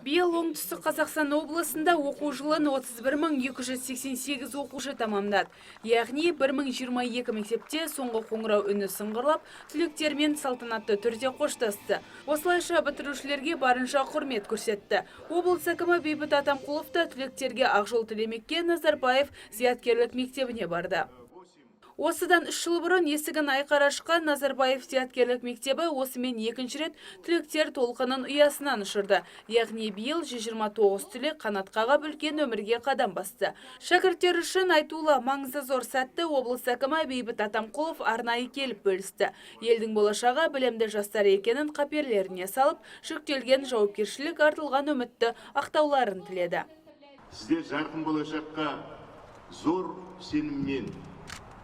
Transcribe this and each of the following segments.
Биыл оңтүстік Қазақстан облысында оқу жылын 31.288 оқушы тамамдады. Яғни 1022 мектепте соңғы қоңырау үні сыңғырлап, түлектермен салтанатты түрде қоштасты. Осылайша бітірушілерге барынша құрмет көрсетті. Облыс әкімі Бейбіт Атамқұлов та түлектерге ақ жол тілемекке Назарбаев зияткерлік мектебіне барды. Осыдан 3 жыл бұрын есігін айқара ашқан Назарбаев зияткерлік мектебі осымен екінші рет түлектер толқынын ұясынан ұшырды. Яғни биыл 129 түлек қанат қағып үлкен өмірге қадам басты. Шәкірттер үшін айтулы маңызы зор сәтті облыс әкімі Бейбіт Атамқұлов арнайы келіп бөлісті. Елдің болашағы білімді жастар екенін қаперлеріне салып, жүктелген жауапкершілік артылған үмітті ақтауларын тіледі. Сіздер жарқын болашаққа зор сеніммен,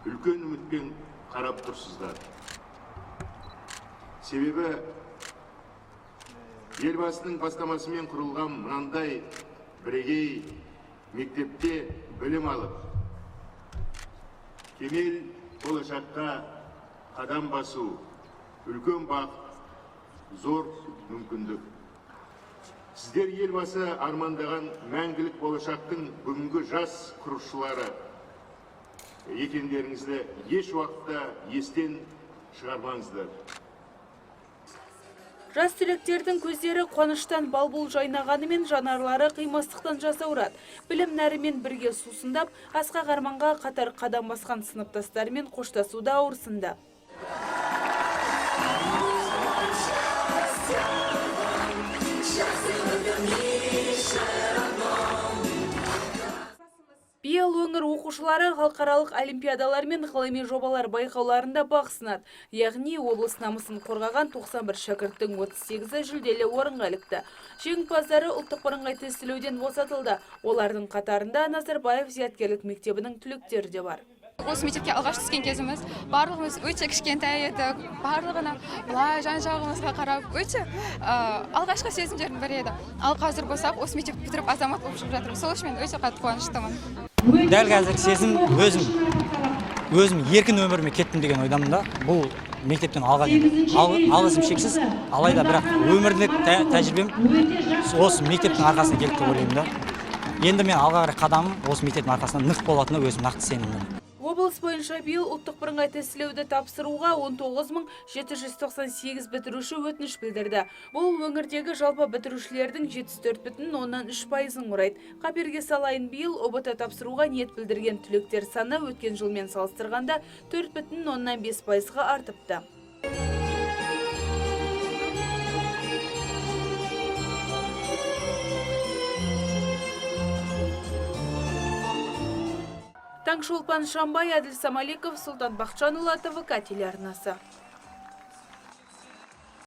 үлкен үмітпен қарап тұрсыздар. Себебі елбасының бастамасымен құрылған мынандай бірегей мектепте білім алып, кемел болашаққа қадам басу, үлкен бақыт, зор мүмкіндік. Сіздер елбасы армандаған мәңгілік болашақтың бүгінгі жас құрушылары екендеріңізді еш уақытта естен шығармаңыздар. Жас түлектердің көздері қуаныштан балбұл жайнағанымен жанарлары қимастықтан жасаурады. Білім нәрімен бірге сусындап, асқақ арманға қатар қадам басқан сыныптастарымен қоштасуда ауырсынды. Биыл өңір оқушылары халықаралық олимпиадалар мен ғылыми жобалар байқауларында бақ сынады. Яғни облыс намысын қорғаған 91 шәкірттің 38-і жүлделі орынға ілікті. Жеңімпаздары ұлттық бірыңғай тестілеуден босатылды. Олардың қатарында Назарбаев зияткерлік мектебінің түлектері де бар. Осы мектепке алғаш түскен кезіміз барлығымыз өте кішкентай едік, барлығына былай жан-жағымызға қарап өте алғашқы сезімдердің бірі еді. Ал қазір болсақ, осы мектепті бітіріп азамат болып шығып жатырмын. Сол үшін мен өте қатты қуаныштымын. Дәл қазір сезім өзім еркін өміріме кеттім деген ойдамын да. Бұл мектептен алғысым шексіз, алайда бірақ өмірлік тәжірибем осы мектептің арқасында келді деп ойлаймын да. Енді мен алға қарай қадамым осы мектептің арқасында нық болатынына өзім нақты сенімдімін. Облыс бойынша биыл ұлттық бірыңғай тестілеуді тапсыруға 19798 бітіруші өтініш білдірді. Бұл өңірдегі жалпы бітірушілердің 74,3%-ын құрайды. Қаперге салайын, биыл ұбт тапсыруға ниет білдірген түлектер саны өткен жылмен салыстырғанда 4,5%-ға артыпты. Таңшолпан Шамбай, Әділ Самаликов, Сұлтан Бақчанұлы, ТВК телеарнасы.